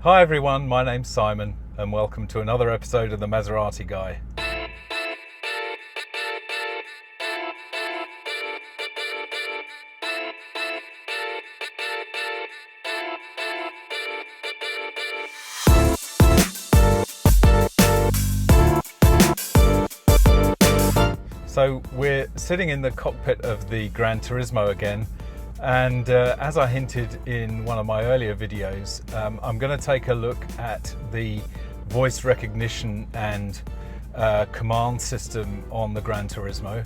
Hi everyone, my name's Simon and welcome to another episode of the Maserati Guy. So we're sitting in the cockpit of the GranTurismo again, and as I hinted in one of my earlier videos, I'm going to take a look at the voice recognition and command system on the GranTurismo.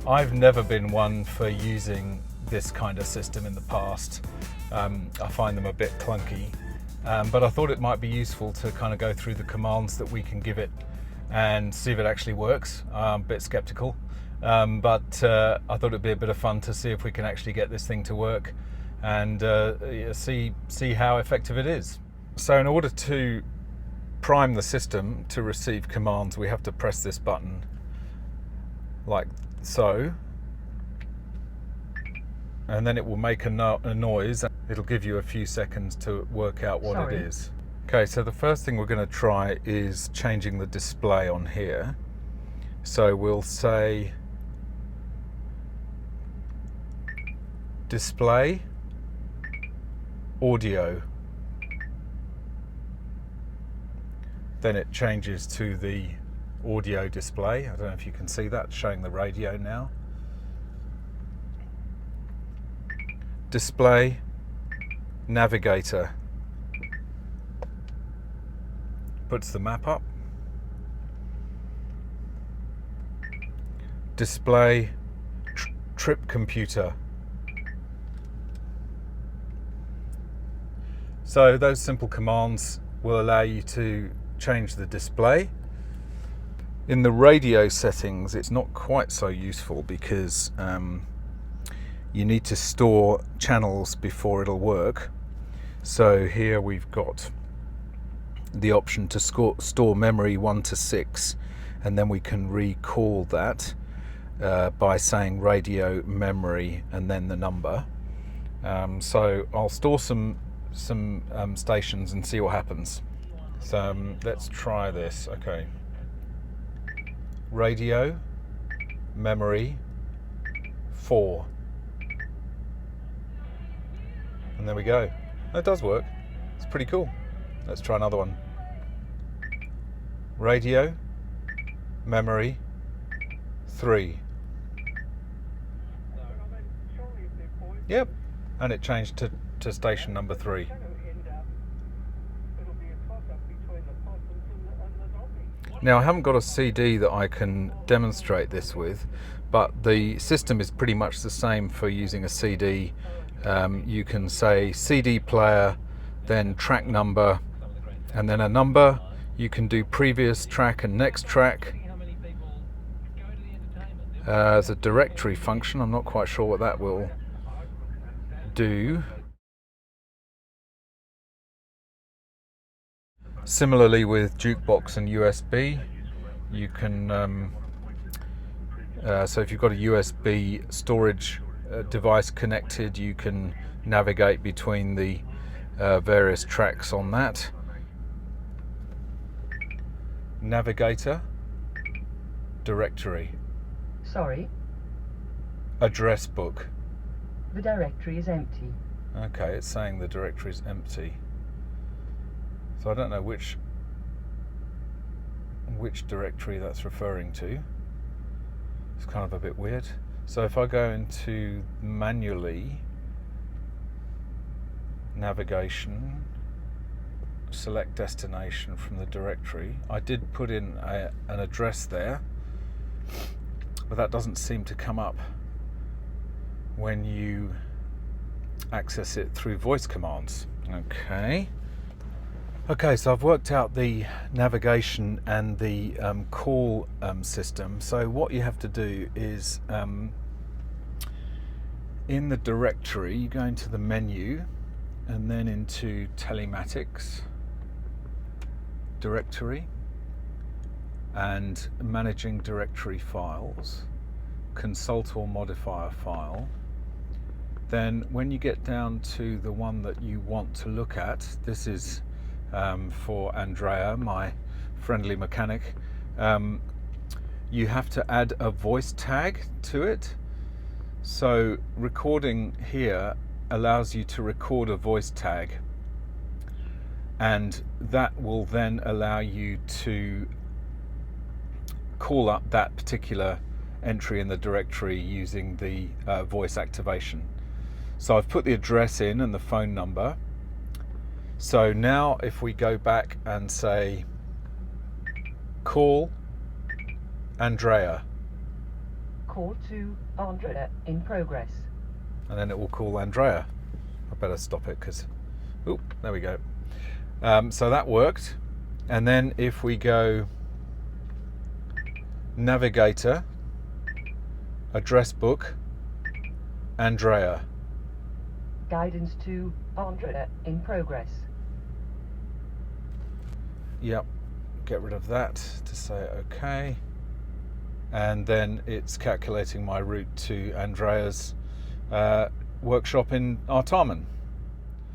I've never been one for using this kind of system in the past. I find them a bit clunky, but I thought it might be useful to kind of go through the commands that we can give it and see if it actually works. I'm a bit skeptical. But I thought it'd be a bit of fun to see if we can actually get this thing to work and see how effective it is. So in order to prime the system to receive commands, we have to press this button like so, and then it will make a noise. It'll give you a few seconds to work out what it is. Okay, so the first thing we're going to try is changing the display on here. So we'll say display audio, then it changes to the audio display. I don't know if you can see that, showing the radio now. Display navigator, puts the map up. Display trip computer. So those simple commands will allow you to change the display. In the radio settings, it's not quite so useful because you need to store channels before it'll work. So here we've got the option to store memory 1 to 6, and then we can recall that by saying radio memory and then the number. So I'll store some stations and see what happens. So let's try this. Okay, radio memory 4, and there we go. It does work. It's pretty cool. Let's try another one. Radio memory 3. Yep, and it changed to station number 3. Now I haven't got a CD that I can demonstrate this with, but the system is pretty much the same for using a CD. You can say CD player, then track number, and then a number. You can do previous track and next track. There's a directory function. I'm not quite sure what that will do. Similarly with jukebox and USB, you can so if you've got a USB storage device connected, you can navigate between the various tracks on that. Navigator, directory. Sorry? Address book. The directory is empty. Okay, it's saying the directory is empty. So I don't know which directory that's referring to. It's kind of a bit weird. So if I go into manually, navigation, select destination from the directory, I did put in an address there, but that doesn't seem to come up when you access it through voice commands. Okay, so I've worked out the navigation and the call system. So what you have to do is in the directory, you go into the menu and then into telematics directory and managing directory files, consult or modify a file. Then when you get down to the one that you want to look at, this is for Andrea, my friendly mechanic. You have to add a voice tag to it. So recording here allows you to record a voice tag, and that will then allow you to call up that particular entry in the directory using the voice activation. So I've put the address in and the phone number. So now if we go back and say call Andrea, Call to Andrea in progress. and then it will call Andrea. I better stop it because, oh, there we go. So that worked. And then if we go navigator, address book, Andrea. Guidance to Andrea in progress. Yep, get rid of that to say okay. And then it's calculating my route to Andrea's workshop in Artarmon.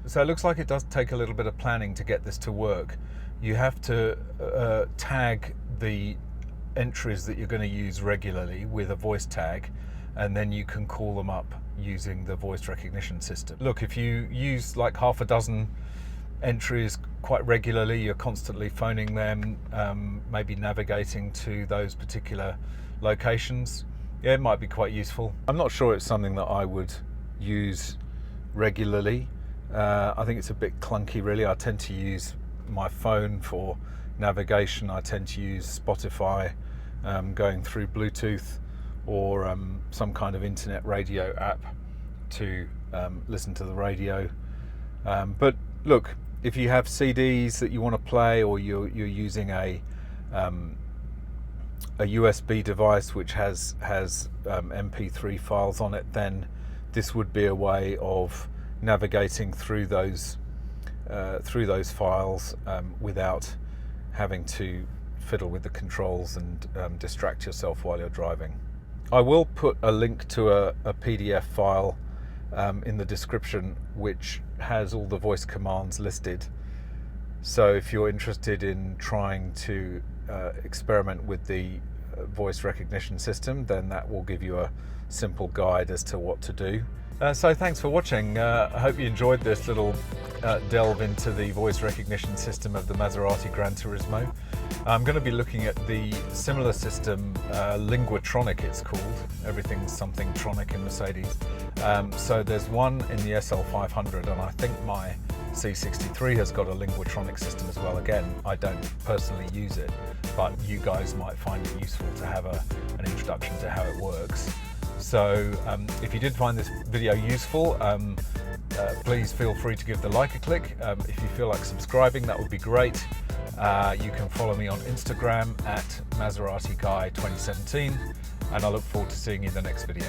So it looks like it does take a little bit of planning to get this to work. You have to tag the entries that you're going to use regularly with a voice tag, and then you can call them up using the voice recognition system. Look, if you use like half a dozen entries quite regularly, you're constantly phoning them, maybe navigating to those particular locations, yeah, it might be quite useful. I'm not sure it's something that I would use regularly. I think it's a bit clunky really. I tend to use my phone for navigation. I tend to use Spotify, going through Bluetooth, or some kind of internet radio app to listen to the radio. But look, if you have CDs that you want to play, or you're using a USB device which has MP3 files on it, then this would be a way of navigating through those files without having to fiddle with the controls and distract yourself while you're driving. I will put a link to a PDF file in the description which has all the voice commands listed. So if you're interested in trying to experiment with the voice recognition system, then that will give you a simple guide as to what to do. So thanks for watching. I hope you enjoyed this little delve into the voice recognition system of the Maserati GranTurismo. I'm going to be looking at the similar system, Linguatronic it's called. Everything's something tronic in Mercedes. So there's one in the SL500, and I think my C63 has got a Linguatronic system as well. Again, I don't personally use it, but you guys might find it useful to have an introduction to how it works. So if you did find this video useful, please feel free to give the like a click. If you feel like subscribing, that would be great. You can follow me on Instagram at Maserati Guy 2017, and I look forward to seeing you in the next video.